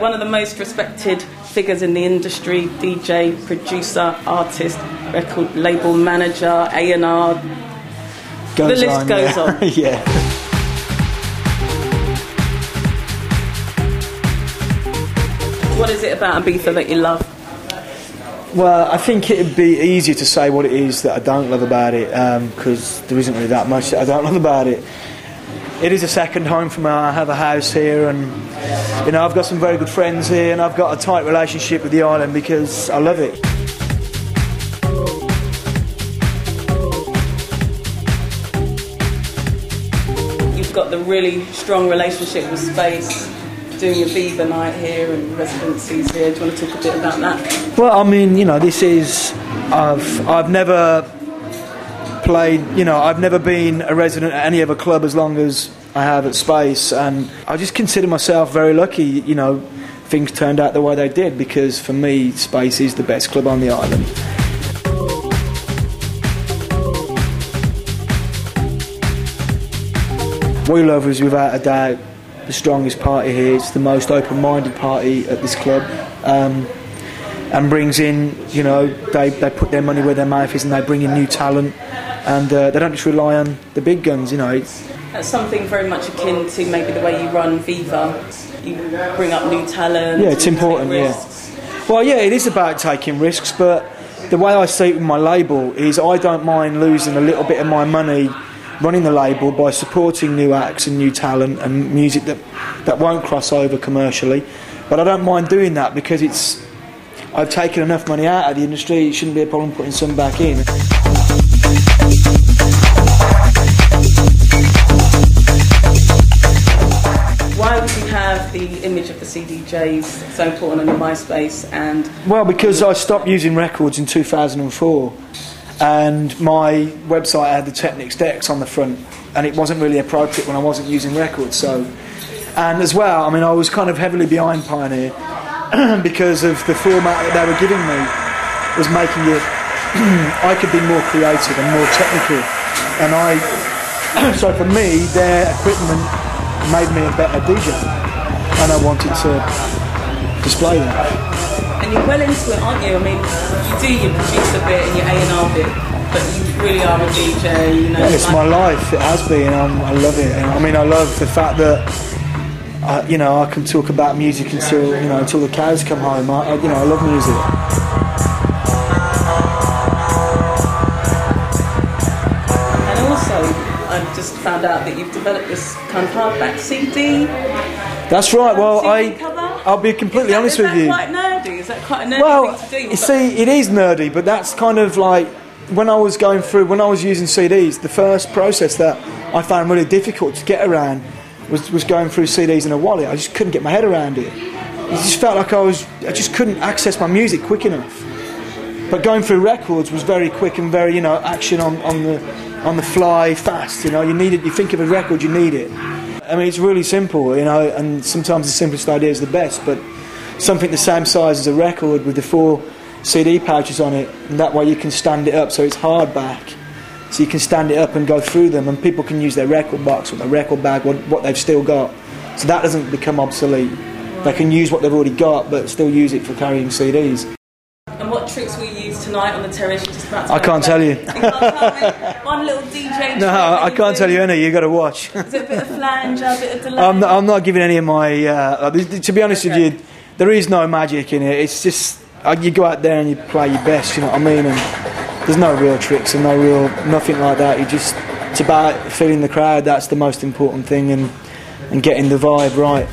one of the most respected figures in the industry, DJ, producer, artist, record label manager, A&R. The list goes on. Yeah. What is it about Ibiza that you love? Well, I think it'd be easier to say what it is that I don't love about it, because there isn't really that much that I don't love about it. It is a second home for me. I have a house here, and you know, I've got some very good friends here, and I've got a tight relationship with the island because I love it. You've got the really strong relationship with space, doing your Viva night here and residencies here. Do you want to talk a bit about that? Well, I mean, you know, this is... I've never played, you know, I've never been a resident at any other club as long as I have at Space, and I just consider myself very lucky, you know, things turned out the way they did, because for me, Space is the best club on the island. We Love is without a doubt the strongest party here. It's the most open-minded party at this club, and brings in, you know, they put their money where their mouth is, and they bring in new talent, and they don't just rely on the big guns, you know. That's something very much akin to maybe the way you run Viva. You bring up new talent. Yeah, it's important, yeah. Well, yeah, it is about taking risks, but the way I see it with my label is I don't mind losing a little bit of my money running the label by supporting new acts and new talent and music that won't cross over commercially. But I don't mind doing that because I've taken enough money out of the industry. It shouldn't be a problem putting some back in. Why would you have the image of the CDJs so important on your MySpace? And well, because I stopped using records in 2004, and my website had the Technics decks on the front, and it wasn't really appropriate when I wasn't using records. So, and as well, I mean, I was kind of heavily behind Pioneer because of the format that they were giving me was making it I could be more creative and more technical, and so for me their equipment made me a better DJ, and I wanted to display that. And you're well into it, aren't you? I mean, you produce a bit and you A&R bit, but you really are a DJ, you know. Yeah, it's my life, it has been, I love it. And I mean, I love the fact that you know, I can talk about music until the cows come home. I love music. And also, I've just found out that you've developed this kind of hardback CD. That's right. Well, cover? I'll be completely honest with you. Is that quite nerdy? Is that quite a nerdy thing to do? You see, it is nerdy, but that's kind of like when I was using CDs, the first process that I found really difficult to get around was going through CDs in a wallet. I just couldn't get my head around it. It just felt like I just couldn't access my music quick enough. But going through records was very quick and very, you know, action on the fly, fast. You know, you need it. You think of a record, you need it. I mean, it's really simple, you know, and sometimes the simplest idea is the best, but something the same size as a record with the 4 CD pouches on it, and that way you can stand it up so it's hardback. So you can stand it up and go through them, and people can use their record box or their record bag, what they've still got. So that doesn't become obsolete. They can use what they've already got, but still use it for carrying CDs. And what tricks will you use tonight on the terrace? You're just about to I can't tell you. You can't tell me? One little DJ trick. No, I can't tell you any. You've got to watch. Is it a bit of flange, a bit of delay? I'm not giving any of my... to be honest with you, there is no magic in it. It's just... you go out there and you play your best, you know what I mean? And there's no real tricks and nothing like that. It's about feeling the crowd. That's the most important thing, and getting the vibe right.